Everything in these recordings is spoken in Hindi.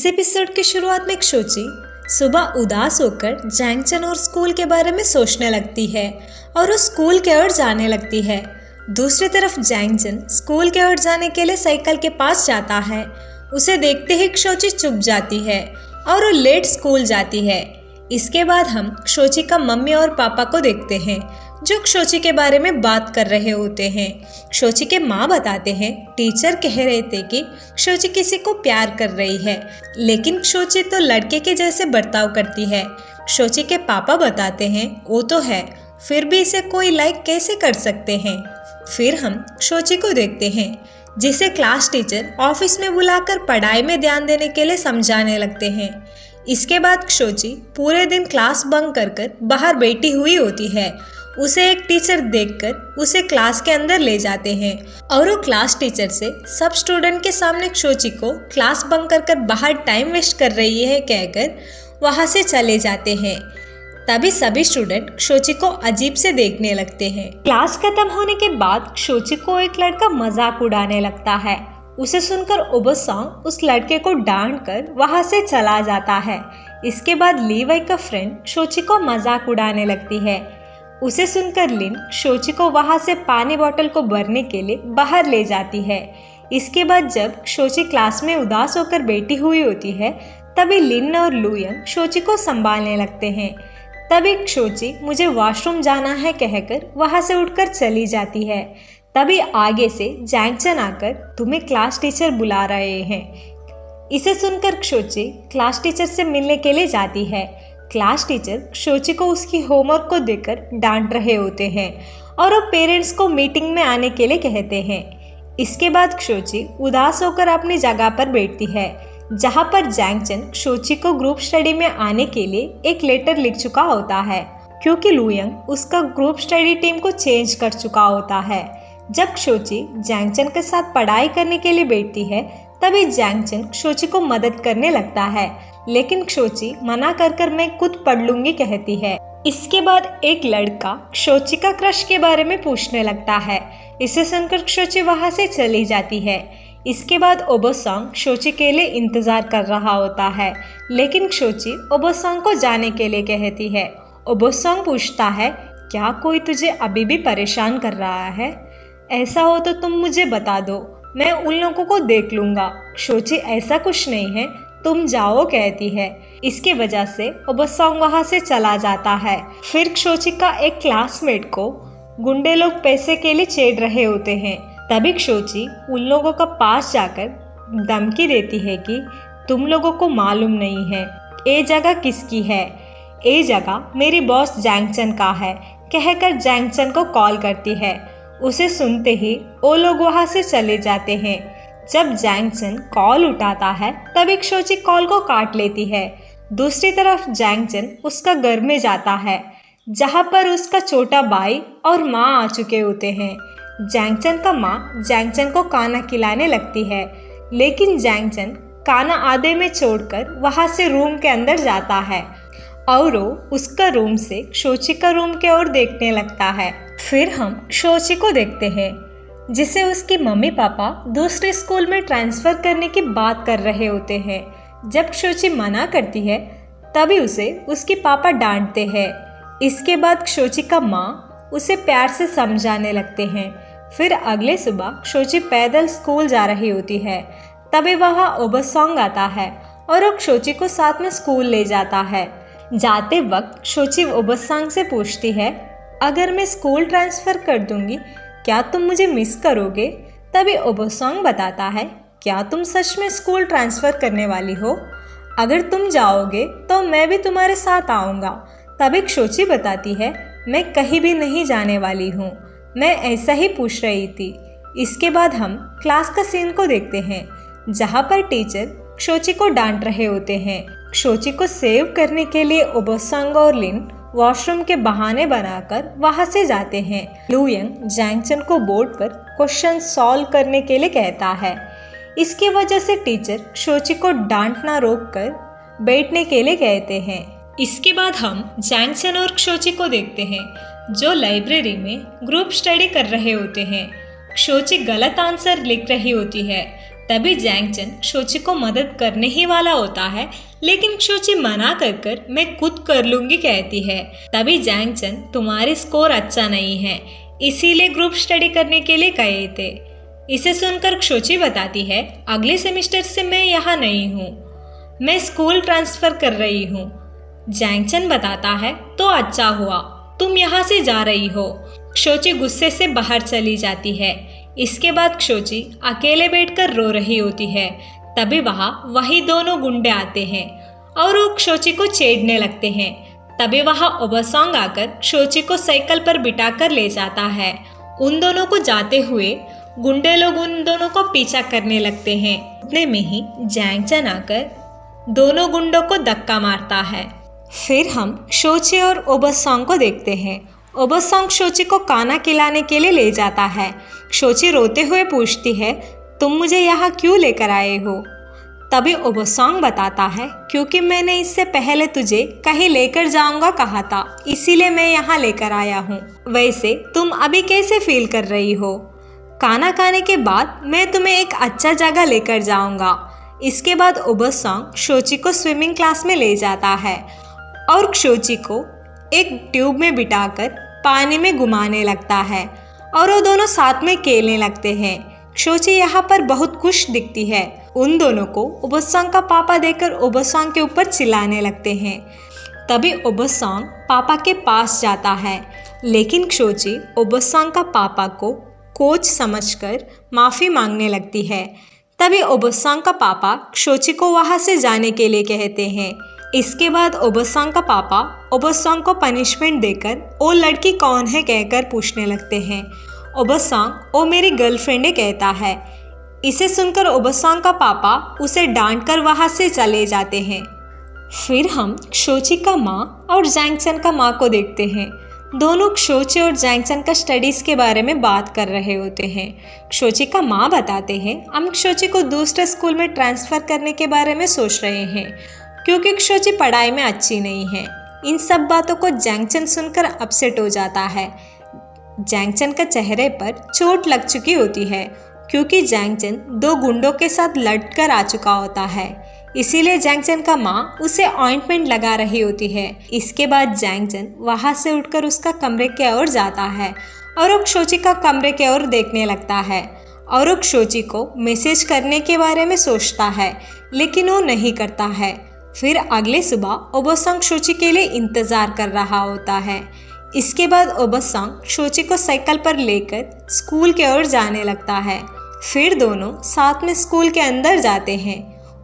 इस एपिसोड की शुरुआत में क्षोची सुबह उदास होकर जैंगचन और स्कूल के बारे में सोचने लगती है और वो स्कूल की ओर जाने लगती है। दूसरी तरफ जैंगचन स्कूल की ओर जाने के लिए साइकिल के पास जाता है। उसे देखते ही क्षोची चुप जाती है और वो लेट स्कूल जाती है। इसके बाद हम क्षोची का मम्मी और पापा को देखते हैं जो क्षोची के बारे में बात कर रहे होते हैं। क्षोची के माँ बताते हैं टीचर कह रहे थे कि क्षोची किसी को प्यार कर रही है, लेकिन क्षोची तो लड़के के जैसे बर्ताव करती है। क्षोची के पापा बताते हैं वो तो है, फिर भी इसे कोई लाइक कैसे कर सकते हैं। फिर हम क्षोची को देखते हैं जिसे क्लास टीचर ऑफिस में बुलाकर पढ़ाई में ध्यान देने के लिए समझाने लगते हैं। इसके बाद क्षोची पूरे दिन क्लास बंक कर बाहर बैठी हुई होती है। उसे एक टीचर देखकर उसे क्लास के अंदर ले जाते हैं और वो क्लास टीचर से सब स्टूडेंट के सामने क्षोची को क्लास बंक कर बाहर टाइम वेस्ट कर रही है कहकर वहां से चले जाते हैं। तभी सभी स्टूडेंट क्षोची को अजीब से देखने लगते हैं। क्लास खत्म होने के बाद क्षोची को एक लड़का मजाक उड़ाने लगता है। उसे सुनकर ओबोसॉन्ग उस लड़के को डांट कर वहां से चला जाता है। इसके बाद लीवाई का फ्रेंड क्षोची को मजाक उड़ाने लगती है। उसे सुनकर लिन क्षोची को वहां से पानी बोतल को भरने के लिए बाहर ले जाती है। इसके बाद जब क्षोची क्लास में उदास होकर बैठी हुई होती है तभी लिन और लुयंग क्षोची को संभालने लगते हैं। तभी क्षोची मुझे वॉशरूम जाना है कहकर वहां से उठकर चली जाती है। तभी आगे से जैंगचन आकर तुम्हें क्लास टीचर बुला रहे हैं। इसे सुनकर क्षोची क्लास टीचर से मिलने के लिए जाती है। क्लास टीचर क्षोची को उसकी होमवर्क को देकर डांट रहे होते हैं और वो पेरेंट्स को मीटिंग में आने के लिए कहते हैं। इसके बाद क्षोची उदास होकर अपनी जगह पर बैठती है जहां पर जैंगचन क्षोची को ग्रुप स्टडी में आने के लिए एक लेटर लिख चुका होता है क्योंकि लुयंग उसका ग्रुप स्टडी टीम को चेंज कर चुका होता है। जब क्षोची जैंगचन के साथ पढ़ाई करने के लिए बैठती है तभी जैंगचन क्षोची को मदद करने लगता है, लेकिन क्षोची मना कर मैं खुद पढ़ लूंगी कहती है। इसके बाद एक लड़का क्षोची का क्रश के बारे में पूछने लगता है। इसे सुनकर क्षोची वहां से चली जाती है। इसके बाद ओबोसॉन्ग क्षोची के लिए इंतजार कर रहा होता है, लेकिन क्षोची ओबोसॉन्ग को जाने के लिए कहती है। ओबोसॉन्ग पूछता है क्या कोई तुझे अभी भी परेशान कर रहा है? ऐसा हो तो तुम मुझे बता दो, मैं उन लोगों को देख लूंगा। क्षोची ऐसा कुछ नहीं है, तुम जाओ कहती है। इसके वजह से ओबोसॉन्ग वहां से चला जाता है। फिर क्षोची का एक क्लासमेट को गुंडे लोग पैसे के लिए छेड़ रहे होते हैं। तभी क्षोची उन लोगों का पास जाकर धमकी देती है कि तुम लोगों को मालूम नहीं है ये जगह किसकी है, ये जगह मेरी बॉस जैंगचन का है कहकर जैंगचन को कॉल करती है। उसे सुनते ही वो लोग वहां से चले जाते हैं। जब जैंगचन कॉल उठाता है तभी क्षोची कॉल को काट लेती है। दूसरी तरफ जैंगचन उसका घर में जाता है जहां पर उसका छोटा भाई और माँ आ चुके होते हैं। जैंगचन का माँ जैंगचन को खाना खिलाने लगती है, लेकिन जैंगचन खाना आधे में छोड़कर वहां से रूम के अंदर जाता है और वो उसका रूम से क्षोची का रूम के ओर देखने लगता है। फिर हम क्षोची को देखते हैं जिसे उसकी मम्मी पापा दूसरे स्कूल में ट्रांसफर करने की बात कर रहे होते हैं। जब क्षोची मना करती है तभी उसे उसके पापा डांटते हैं। इसके बाद क्षोची का माँ उसे प्यार से समझाने लगते हैं। फिर अगले सुबह क्षोची पैदल स्कूल जा रही होती है। तभी वहाँ ओबोसॉन्ग आता है और वो क्षोची को साथ में स्कूल ले जाता है। जाते वक्त क्षोची ओबोसॉन्ग से पूछती है अगर मैं स्कूल ट्रांसफर कर दूंगी क्या तुम मुझे मिस करोगे? तभी ओबोसॉन्ग बताता है क्या तुम सच में स्कूल ट्रांसफर करने वाली हो? अगर तुम जाओगे तो मैं भी तुम्हारे साथ आऊँगा। तभी क्षोची बताती है मैं कहीं भी नहीं जाने वाली हूँ, मैं ऐसा ही पूछ रही थी। इसके बाद हम क्लास का सीन को देखते हैं जहाँ पर टीचर क्षोची को डांट रहे होते हैं। क्षोची को सेव करने के लिए ओबोसॉन्ग और लिन वॉशरूम के बहाने बनाकर वहां से जाते हैं। लुयंग जैंगचन को बोर्ड पर क्वेश्चन सॉल्व करने के लिए कहता है। इसकी वजह से टीचर क्षोची को डांटना रोककर बैठने के लिए कहते हैं। इसके बाद हम जैंगचन और क्षोची को देखते हैं जो लाइब्रेरी में ग्रुप स्टडी कर रहे होते हैं। क्षोची गलत आंसर लिख रही होती है। तभी जैंगचन क्षोची को मदद करने ही वाला होता है, लेकिन क्षोची मना कर मैं खुद कर लूंगी कहती है। तभी जैंगचन तुम्हारी स्कोर अच्छा नहीं है, इसीलिए ग्रुप स्टडी करने के लिए कहे थे। इसे सुनकर क्षोची बताती है अगले सेमेस्टर से मैं यहाँ नहीं हूँ, मैं स्कूल ट्रांसफर कर रही हूँ। जैंगचन बताता है तो अच्छा हुआ, तुम यहाँ से जा रही हो। क्षोची गुस्से से बाहर चली जाती है। इसके बाद क्षोची अकेले बैठकर रो रही होती है। तभी वही दोनों गुंडे आते हैं और वो क्षोची को छेड़ने लगते हैं। तभी वहाँ ओबासांग आकर क्षोची को साइकिल पर बिठाकर ले जाता है। उन दोनों को जाते हुए गुंडे लोग उन दोनों को पीछा करने लगते हैं। उतने में ही जैंगचन आकर दोनों गुंडों को धक्का मारता है। फिर हम क्षोची और ओबासांग को देखते हैं। ओबासांग क्षोची को खाना खिलाने के लिए ले जाता है। क्षोची रोते हुए पूछती है तुम मुझे यहाँ क्यों लेकर आए हो? तभी ओबासांग बताता है क्योंकि मैंने इससे पहले तुझे कहीं लेकर जाऊंगा कहा था, इसीलिए मैं यहाँ लेकर आया हूँ। वैसे तुम अभी कैसे फील कर रही हो? खाना खाने के बाद मैं तुम्हें एक अच्छा जगह लेकर जाऊंगा। इसके बाद ओबासांग क्षोची को स्विमिंग क्लास में ले जाता है और क्षोची को एक ट्यूब में बिठाकर पानी में घुमाने लगता है और वो दोनों साथ में खेलने लगते हैं। क्षोची यहाँ पर बहुत खुश दिखती है। उन दोनों को ओबासांग का पापा देखकर ओबासांग के ऊपर चिल्लाने लगते हैं। तभी ओबासांग पापा के पास जाता है, लेकिन क्षोची ओबासांग का पापा को कोच समझकर माफ़ी मांगने लगती है। तभी ओबासांग का पापा क्षोची को वहाँ से जाने के लिए कहते हैं। इसके बाद ओबासांग का पापा ओबासांग को पनिशमेंट देकर वो लड़की कौन है कहकर पूछने लगते हैं। ओबासांग वो मेरी गर्लफ्रेंड है कहता है। इसे सुनकर ओबासांग का पापा उसे डांटकर वहाँ से चले जाते हैं। फिर हम क्षोची का माँ और जैंगचन का माँ को देखते हैं। दोनों क्षोची और जैंगचन का स्टडीज़ के बारे में बात कर रहे होते हैं। क्षोची का माँ बताते हैं हम क्षोची को दूसरे स्कूल में ट्रांसफ़र करने के बारे में सोच रहे हैं क्योंकि क्षोची पढ़ाई में अच्छी नहीं है। इन सब बातों को जैंगचन सुनकर अपसेट हो जाता है। जैंगचन का चेहरे पर चोट लग चुकी होती है क्योंकि जैंगचन दो गुंडों के साथ लड़कर आ चुका होता है, इसीलिए जैंगचन का माँ उसे ऑइंटमेंट लगा रही होती है। इसके बाद जैंगचन वहाँ से उठकर उसका कमरे की ओर जाता है और वो क्षोची का कमरे की ओर देखने लगता है और वो क्षोची को मैसेज करने के बारे में सोचता है, लेकिन वो नहीं करता है। फिर अगले सुबह ओबासांग क्षोची के लिए इंतज़ार कर रहा होता है। इसके बाद ओबासांग क्षोची को साइकिल पर लेकर स्कूल की ओर जाने लगता है। फिर दोनों साथ में स्कूल के अंदर जाते हैं।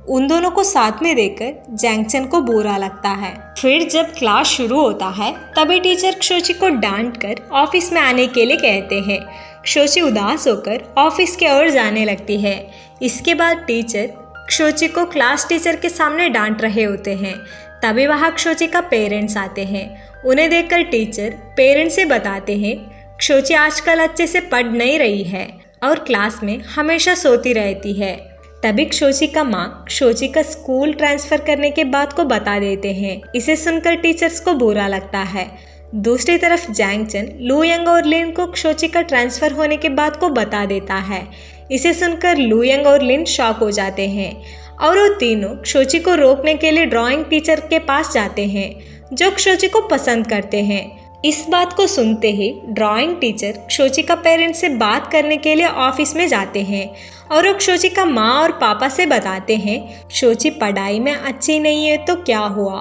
उन दोनों को साथ में देखकर जैंगचन को बुरा लगता है। फिर जब क्लास शुरू होता है तभी टीचर क्षोची को डांटकर ऑफिस में आने के लिए कहते हैं। क्षोची उदास होकर ऑफिस की ओर जाने लगती है। इसके बाद टीचर क्षोची को क्लास टीचर के सामने डांट रहे होते हैं। तभी वहाँ क्षोची का पेरेंट्स आते हैं। उन्हें देखकर टीचर पेरेंट्स से बताते हैं क्षोची आजकल अच्छे से पढ़ नहीं रही है और क्लास में हमेशा सोती रहती है। तभी क्षोची का माँ क्षोची का स्कूल ट्रांसफ़र करने के बात को बता देते हैं। इसे सुनकर टीचर्स को बुरा लगता है। दूसरी तरफ जैंगचन लुयंग और लिन को क्षोची का ट्रांसफ़र होने के बात को बता देता है। इसे सुनकर लुयंग और लिन शॉक हो जाते हैं और वो तीनों क्षोची को रोकने के लिए ड्राइंग टीचर के पास जाते हैं जो क्षोची को पसंद करते हैं। इस बात को सुनते ही ड्राइंग टीचर क्षोची का पेरेंट्स से बात करने के लिए ऑफिस में जाते हैं और वो क्षोची का माँ और पापा से बताते हैं क्षोची पढ़ाई में अच्छी नहीं है तो क्या हुआ,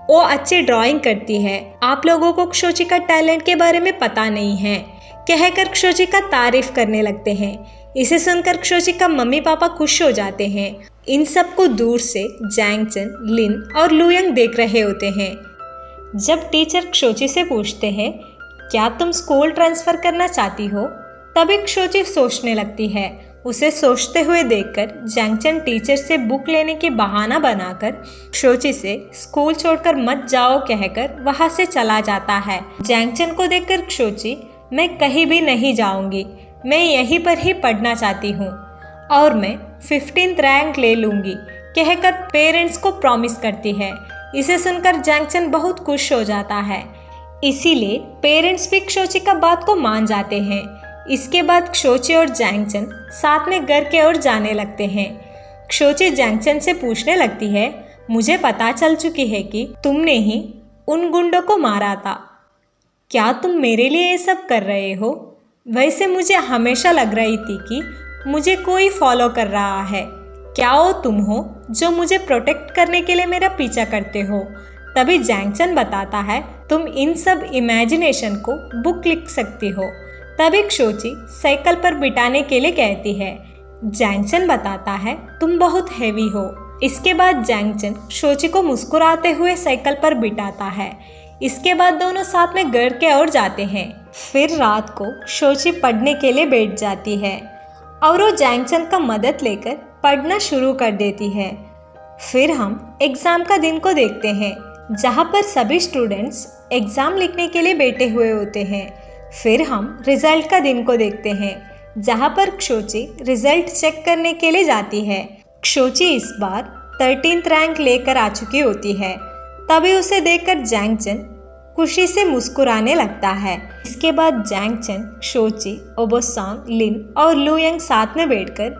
वो अच्छी ड्राइंग करती है, आप लोगों को क्षोची का टैलेंट के बारे में पता नहीं है कहकर क्षोची का तारीफ करने लगते हैं। इसे सुनकर क्षोची का मम्मी पापा खुश हो जाते हैं। इन सब को दूर से जैंगचन, लिन और लुयंग देख रहे होते हैं। जब टीचर क्षोची से पूछते हैं क्या तुम स्कूल ट्रांसफ़र करना चाहती हो, तभी क्षोची सोचने लगती है। उसे सोचते हुए देखकर जैंगचन टीचर से बुक लेने की बहाना बनाकर क्षोची से स्कूल छोड़कर मत जाओ कहकर वहाँ से चला जाता है। जैंगचन को देखकर क्षोची मैं कहीं भी नहीं जाऊंगी, मैं यहीं पर ही पढ़ना चाहती हूँ और मैं 15th रैंक ले लूँगी कहकर पेरेंट्स को प्रॉमिस करती है। इसे सुनकर जैंगचन बहुत खुश हो जाता है, इसीलिए पेरेंट्स भी क्षोची का बात को मान जाते हैं। इसके बाद क्षोची और जैंगचन साथ में घर के ओर जाने लगते हैं। क्षोची जैंगचन से पूछने लगती है, मुझे पता चल चुकी है कि तुमने ही उन गुंडों को मारा था। क्या तुम मेरे लिए ये सब कर रहे हो? वैसे मुझे हमेशा लग रही थी कि मुझे कोई फॉलो कर रहा है। क्या वो तुम हो जो मुझे प्रोटेक्ट करने के लिए मेरा पीछा करते हो? तभी जैंगचन बताता है, तुम इन सब इमेजिनेशन को बुक लिख सकती हो। तभी क्षोची साइकिल पर बिठाने के लिए कहती है। जैंगचन बताता है, तुम बहुत हैवी हो। इसके बाद जैंगचन क्षोची को मुस्कुराते हुए साइकिल पर बिठाता है। इसके बाद दोनों साथ में घर के ओर जाते हैं। फिर रात को क्षोची पढ़ने के लिए बैठ जाती है और वो जैंगचन का मदद लेकर पढ़ना शुरू कर देती है। फिर हम एग्ज़ाम का दिन को देखते हैं, जहाँ पर सभी स्टूडेंट्स एग्ज़ाम लिखने के लिए बैठे हुए होते हैं। फिर हम रिजल्ट का दिन को देखते हैं, जहाँ पर क्षोची रिजल्ट चेक करने के लिए जाती है। क्षोची इस बार 13th रैंक लेकर आ चुकी होती है। तभी उसे देखकर जैंगचन खुशी से मुस्कुराने लगता है। इसके बाद जैंगचन, क्षोची, ओबोसांग, लिन और लुयंग साथ में बैठकर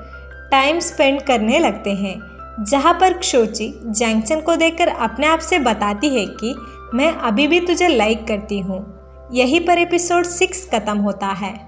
टाइम स्पेंड करने लगते हैं, जहाँ पर क्षोची जैंगचन को देखकर अपने आप से बताती है कि मैं अभी भी तुझे लाइक करती हूँ। यहीं पर एपिसोड 6 खत्म होता है।